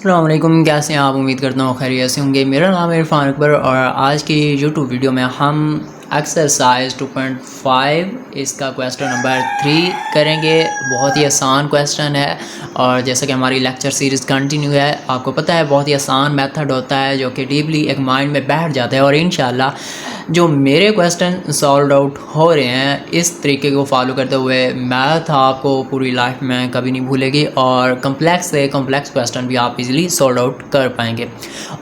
अस्सलाम वालेकुम, कैसे हैं आप? उम्मीद करता हूँ खैरियत से होंगे। मेरा नाम है इरफान अकबर और आज की यूट्यूब वीडियो में हम एक्सरसाइज 2.5 इसका क्वेश्चन नंबर 3 करेंगे। बहुत ही आसान क्वेश्चन है और जैसा कि हमारी लेक्चर सीरीज़ कंटिन्यू है, आपको पता है बहुत ही आसान मेथड होता है जो कि डीपली एक माइंड में बैठ जाता है और इंशाल्लाह जो मेरे क्वेश्चन सॉल्व आउट हो रहे हैं इस तरीके को फॉलो करते हुए मैथ आपको पूरी लाइफ में कभी नहीं भूलेगी और कम्प्लेक्स से कम्प्लेक्स क्वेश्चन भी आप इजीली सॉल्व आउट कर पाएंगे।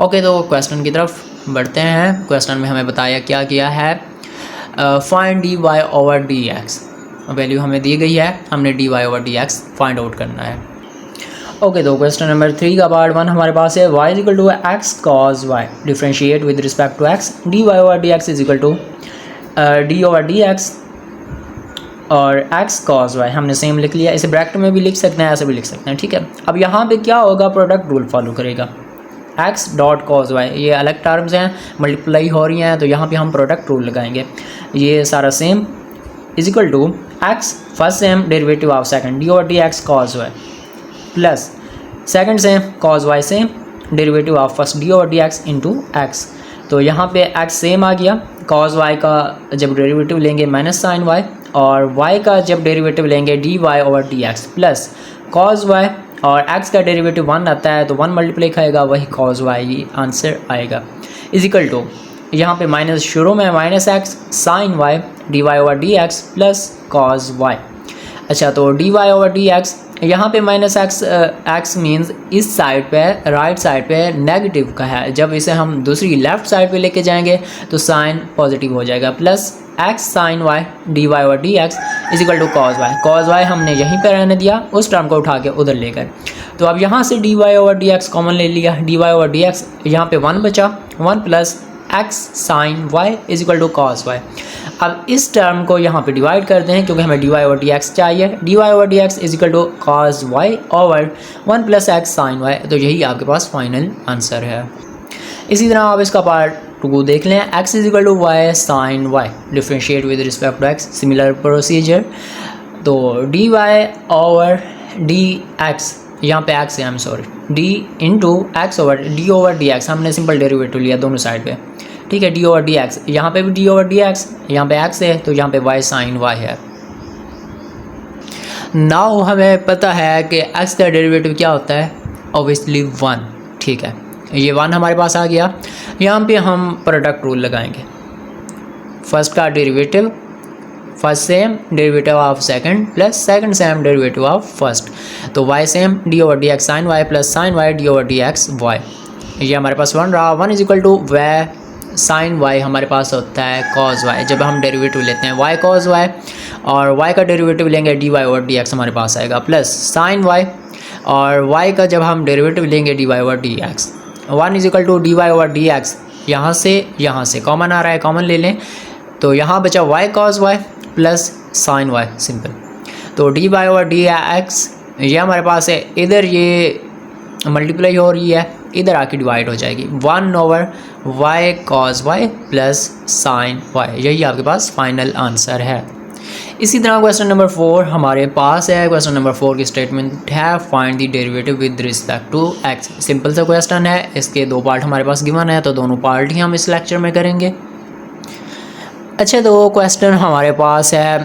ओके, तो क्वेश्चन की तरफ बढ़ते हैं। क्वेश्चन में हमें बताया क्या किया है, find d Y over D x. Value हमें दी गई है, हमने d Y over D x find out करना है। ओके, तो क्वेश्चन नंबर 3 का पार्ट 1 हमारे पास है y is equal to x cos y, differentiate with respect to x, d Y over D x is equal to d over D x और x cos y हमने same लिख लिया। इसे bracket में भी लिख सकते हैं, ऐसे भी लिख सकते हैं, ठीक है। अब यहाँ पे क्या होगा, प्रोडक्ट रूल फॉलो करेगा। एक्स डॉट कॉज वाई ये अलग टर्म्स हैं, मल्टीप्लाई हो रही हैं, तो यहाँ पे हम प्रोडक्ट रूल लगाएंगे। ये सारा same is equal to x first same derivative of second d over D x cos Y plus second same cos y same derivative of first d over D x into x. तो यहाँ पे x same आ गया, cause Y का जब derivative लेंगे minus sine y और y का जब डेरिवेटिव लेंगे d Y over D x plus cos y और एक्स का डेरिवेटिव 1 आता है तो 1 मल्टीप्लाई खाएगा, वही कॉज वाई आंसर आएगा। इज इक्वल टू यहाँ पे माइनस शुरू में minus x sign Y d Y over D x plus cos y. अच्छा, तो D Y over D x यहाँ पे माइनस एक्स मीन्स इस साइड पे राइट साइड पे नेगेटिव का है, जब इसे हम दूसरी लेफ़्ट साइड पे लेके जाएंगे तो साइन पॉजिटिव हो जाएगा plus x sign Y d Y over D x is equal to cos y. Cos y हमने यहीं पे रहने दिया, उस टर्म को उठा के उधर लेकर, तो अब यहाँ से d Y over D x common ले लिया, d Y over D x यहाँ पे 1 बचा, 1 plus x sign y is equal to cos y. अब इस टर्म को यहाँ पे डिवाइड करते हैं क्योंकि हमें D Y over D X चाहिए। D Y over D x is equal to cos Y over 1 plus x sign Y, तो यही आपके पास फाइनल आंसर है। इसी तरह आप इसका पार्ट 2 देख लें, X is equal to Y sin Y, differentiate with respect to X, similar procedure. तो D Y over D x, यहाँ पे एक्स है, I am sorry, D into X over D X, हमने सिंपल डेरिवेटिव लिया दोनों side पे, ठीक है। डी ओवर डी एक्स, यहाँ पे भी डी ओवर डी एक्स, यहाँ पे एक्स है तो यहाँ पे वाई साइन वाई है। नाउ हमें पता है कि एक्स का डेरिवेटिव क्या होता है, ऑब्वियसली 1, ठीक है। ये 1 हमारे पास आ गया, यहाँ पे हम प्रोडक्ट रूल लगाएंगे। फर्स्ट का derivative first same derivative of second plus second same derivative of first, तो Y same D over D X sign Y plus sign Y D over D X Y. ये हमारे पास 1 रहा, 1 is equal to Y sin Y हमारे पास होता है cause Y, जब हम डेरिवेटिव लेते हैं वाई कॉज वाई और वाई का डेरिवेटिव लेंगे d Y over D x हमारे पास आएगा प्लस साइन वाई और वाई का जब हम डेरिवेटिव लेंगे d Y over D x. 1 is equal to d Y over D x, यहाँ से कॉमन आ रहा है, कॉमन ले लें, तो यहाँ बचा Y cos Y plus sign Y, simple. तो D Y over D X ये हमारे पास है, इधर ये मल्टीप्लाई हो रही है, इधर आके डिवाइड हो जाएगी, 1 over y cos Y plus sign y, यही आपके पास फाइनल आंसर है। इसी तरह क्वेश्चन नंबर 4 हमारे पास है। क्वेश्चन नंबर 4 की स्टेटमेंट है, find the derivative with respect to x. Simple सा क्वेश्चन है, इसके 2 पार्ट हमारे पास गिवन है, तो दोनों पार्ट ही हम इस लेक्चर में करेंगे। अच्छा, तो क्वेश्चन हमारे पास है,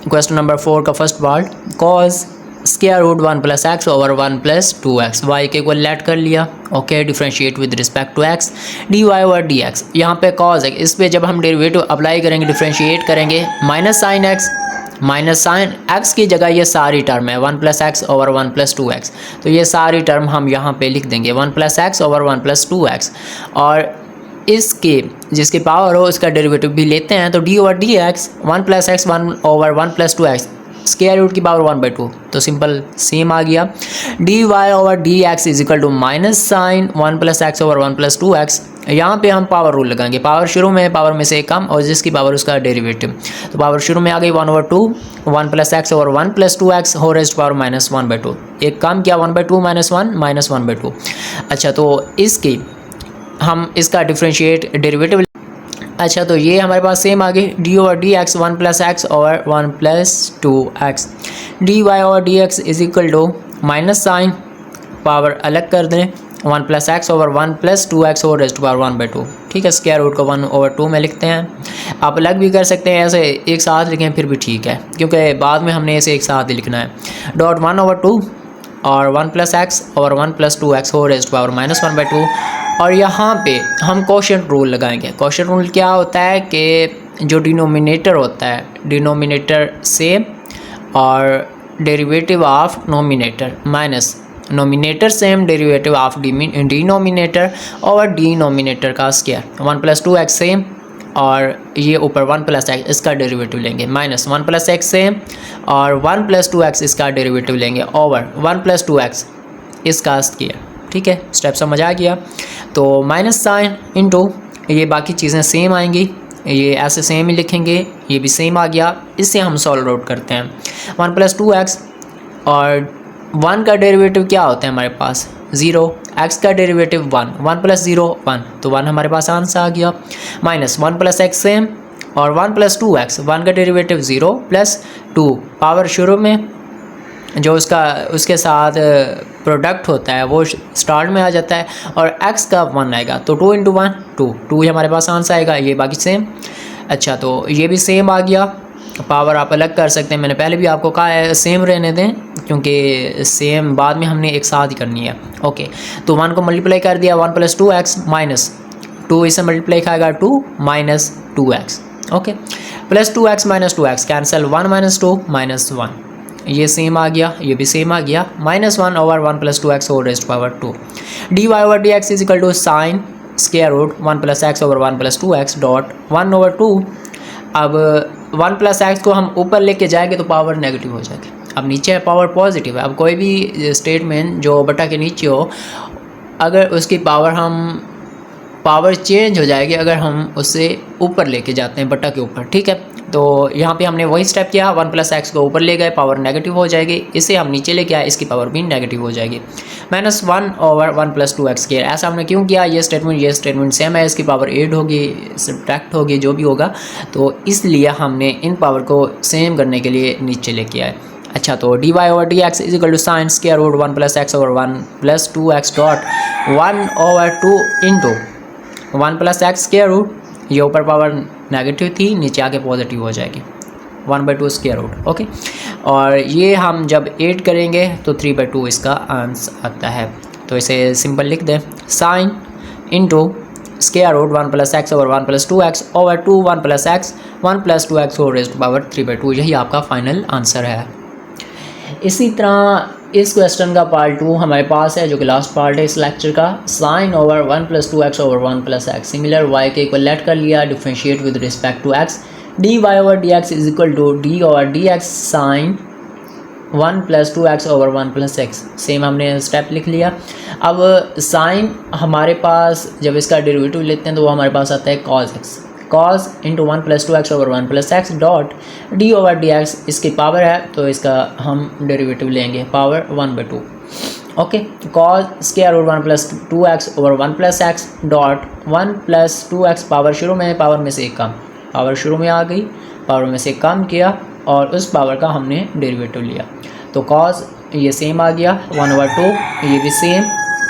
क्वेश्चन नंबर 4 का first part, cos square root 1 plus x over 1 plus 2x, y के इक्वल लेट कर लिया। ओके, differentiate with respect to x, d Y over D x, यहाँ पे कॉज है, इस पे जब हम डेरिवेटिव अप्लाई करेंगे डिफ्रेंशिएट करेंगे, minus sine x minus sine x की जगह ये सारी टर्म है 1 plus x over 1 plus 2x, तो ये सारी टर्म हम यहाँ पे लिख देंगे 1 plus x over 1 plus 2x और इसके जिसकी पावर हो उसका डेरिवेटिव भी लेते हैं, तो d over D x 1 plus x 1 over 1 plus 2x, square root की पावर 1/2, तो सिंपल सेम आ गया। D Y over D x is equal to minus sine 1 plus x over 1 plus 2x, यहाँ पे हम पावर रूल लगाएंगे, power शुरू में पावर में से कम और जिसकी पावर उसका डेरिवेटिव, तो पावर शुरू में आ गई 1/2, 1 plus x over 1 plus 2x whole raised power minus 1/2, एक कम किया 1/2 माइनस 1 माइनस 1/2। अच्छा, तो इसकी हम इसका डिफ्रेंशिएट डेरिवेटिव, अच्छा, तो ये हमारे पास सेम आ गई, d over D x 1 plus x over 1 plus 2x, d Y over D x is equal to minus sine power अलग कर दें one plus x over one plus two x over raise to power 1/2। ठीक है, square root को 1/2 में लिखते हैं। आप अलग भी कर सकते हैं, ऐसे एक साथ लिखें फिर भी ठीक है, क्योंकि बाद में हमने ऐसे एक साथ ही लिखना है। डॉट 1/2 और 1 प्लस एक्स और 1 प्लस 2x हो रेज़ टू पावर -1/2। और यहाँ पे हम कोशेंट रूल लगाएंगे। कोशेंट रूल क्या होता है कि जो डिनोमिनेटर होता है, डिनोमिनेटर सेम और derivative of nominator minus nominator same derivative of denominator और डिनोमिनेटर का स्क्वायर। 1 प्लस 2x सेम और ये ऊपर 1 प्लस एक्स इसका डेरिवेटिव लेंगे, माइनस 1 प्लस एक्स सेम और 1 प्लस 2x इसका डेरिवेटिव लेंगे ओवर 1 प्लस 2x इसका स्क्वायर। ठीक है, स्टेप समझ आ गया। तो माइनस साइन इनटू ये बाकी चीज़ें सेम आएंगी, ये ऐसे सेम ही लिखेंगे, ये भी सेम आ गया। इससे हम सॉल्व आउट करते हैं। 1 प्लस 2x और 1 का डेरिवेटिव क्या होता है हमारे पास 0, x का डेरिवेटिव 1 प्लस 0 1, तो 1 हमारे पास आंसर आ गया। माइनस 1 प्लस एक्स सेम और 1 प्लस 2x, 1 का डेरिवेटिव 0 प्लस 2 पावर शुरू में जो उसके साथ प्रोडक्ट होता है वो स्टार्ट में आ जाता है और x का 1 आएगा, तो 2 × 1 2 ही हमारे पास आंसर आएगा। ये बाकी सेम। अच्छा, तो ये भी सेम आ गया। पावर आप अलग कर सकते हैं, मैंने पहले भी आपको कहा है सेम रहने दें, क्योंकि सेम बाद में हमने एक साथ ही करनी है। ओके, तो 1 को मल्टीप्लाई कर दिया, 1 प्लस 2x माइनस 2 इसे मल्टीप्लाई खाएगा 2 minus 2x। Okay, plus 2x minus 2x cancel, 1 minus 2 minus 1, ये सेम आ गया, ये भी सेम आ गया। Minus 1 over 1 plus 2x whole raised to power 2। dy over dx is equal to sine square root 1 plus x over 1 plus 2x dot 1/2। अब 1 plus x को हम ऊपर लेके जाएंगे तो पावर नेगेटिव हो जाएगी। अब नीचे है पावर पॉजिटिव है। अब कोई भी स्टेटमेंट जो बटा के नीचे हो, अगर उसकी पावर चेंज हो जाएगी अगर हम उससे ऊपर लेके जाते हैं बटा के ऊपर। ठीक है, तो यहाँ पे हमने वही स्टेप किया, 1 प्लस एक्स को ऊपर ले गए, पावर नेगेटिव हो जाएगी। इसे हम नीचे लेके आए, इसकी पावर भी नेगेटिव हो जाएगी। माइनस 1 ओवर 1 प्लस 2x के। ऐसा हमने क्यों किया, ये स्टेटमेंट सेम है, इसकी पावर 8 होगी, सब्ट्रैक्ट होगी, जो भी होगा, तो इसलिए हमने इन पावर को सेम करने के लिए नीचे लेके आए। अच्छा, तो dy over dx is equal to sine square root 1 plus x over 1 plus 2x dot 1/2 into 1 plus x square root, ये ऊपर पावर नेगेटिव थी, नीचे आके पॉजिटिव हो जाएगी, 1/2 स्क्वायर रूट। ओके, और ये हम जब 8 करेंगे तो 3/2 इसका आंसर आता है। तो इसे सिंपल लिख दें, sine into square root 1 plus x over 1 plus 2x over 2 1 plus x 1 plus 2x whole raised to power 3/2। यही आपका फाइनल आंसर है। इसी तरह इस क्वेश्चन का पार्ट 2 हमारे पास है, जो कि लास्ट पार्ट है इस लेक्चर का। Sine over 1 plus 2x over 1 plus x similar y के इक्वल लेट कर लिया, differentiate with respect to x। dy over dx is equal to d over dx sine 1 plus 2x over 1 plus x. Same हमने step लिख लिया। अब sign हमारे पास जब इसका डेरिवेटिव लेते हैं तो वो हमारे पास आता है cos x, cos into 1 plus 2x over 1 plus x dot d over D x, इसकी पावर है तो इसका हम डेरिवेटिव लेंगे power 1/2। Okay, cos square root 1 plus 2x over 1 plus x dot 1 plus 2x, power शुरू में, पावर में से कम, पावर शुरू में आ गई, पावर में से कम किया और उस पावर का हमने डेरिवेटिव लिया। तो cos ये सेम आ गया 1/2, ये भी सेम।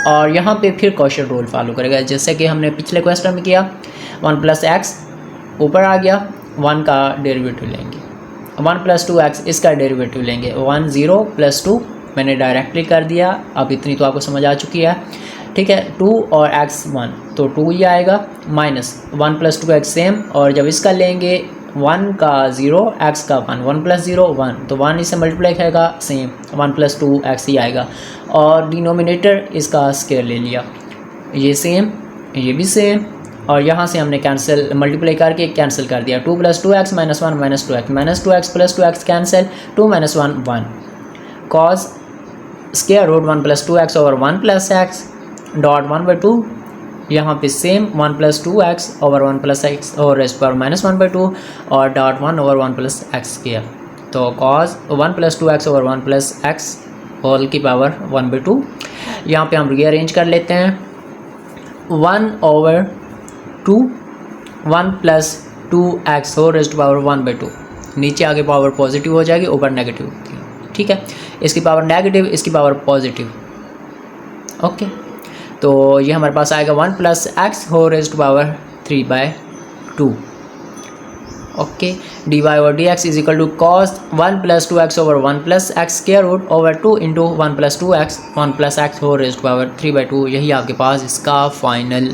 और यहाँ पे फिर कॉशेंट रूल फॉलो करेगा, जैसे कि हमने पिछले क्वेश्चन में किया। 1 प्लस एक्स ऊपर आ गया, 1 का डेरिवेटिव लेंगे, 1 प्लस 2x इसका डेरिवेटिव लेंगे, 1 0 प्लस 2 मैंने डायरेक्टली कर दिया। अब इतनी तो आपको समझ आ चुकी है। ठीक है, 2 और x 1 तो 2 ही आएगा, माइनस 1 प्लस 2x सेम, और जब इसका लेंगे 1 का 0 x का 1, 1 प्लस 0 1, तो 1 इससे मल्टीप्लाई करेगा सेम, 1 प्लस 2x ही आएगा। और डिनोमिनेटर इसका स्क्वायर ले लिया, ये सेम, ये भी सेम, और यहाँ से हमने कैंसिल मल्टीप्लाई करके कैंसिल कर दिया। 2 plus 2x minus 1 minus 2x minus 2x plus 2x cancel, 2 minus 1 1, cos square root 1 plus 2x over 1 plus x dot 1/2, यहाँ पे same 1 plus 2x over 1 plus x और रेज़्ड टू पावर -1/2 और dot 1 over 1 plus x किया। तो cos 1 plus 2x over 1 plus x whole की power 1/2। यहाँ पे हम रीअरेंज कर लेते हैं, 1/2 1 plus 2x whole raised to power 1/2, नीचे आगे पावर पॉजिटिव हो जाएगी, ऊपर नेगेटिव। ठीक है, इसकी पावर नेगेटिव, इसकी पावर पॉजिटिव। ओके, तो ये हमारे पास आएगा 1 + x whole raised to power 3/2। Okay, dy/dx is equal to cos 1 + 2x over 1 + x square root over 2 into 1 + 2x 1 + x whole raised to power 3/2। यही आपके पास इसका फाइनल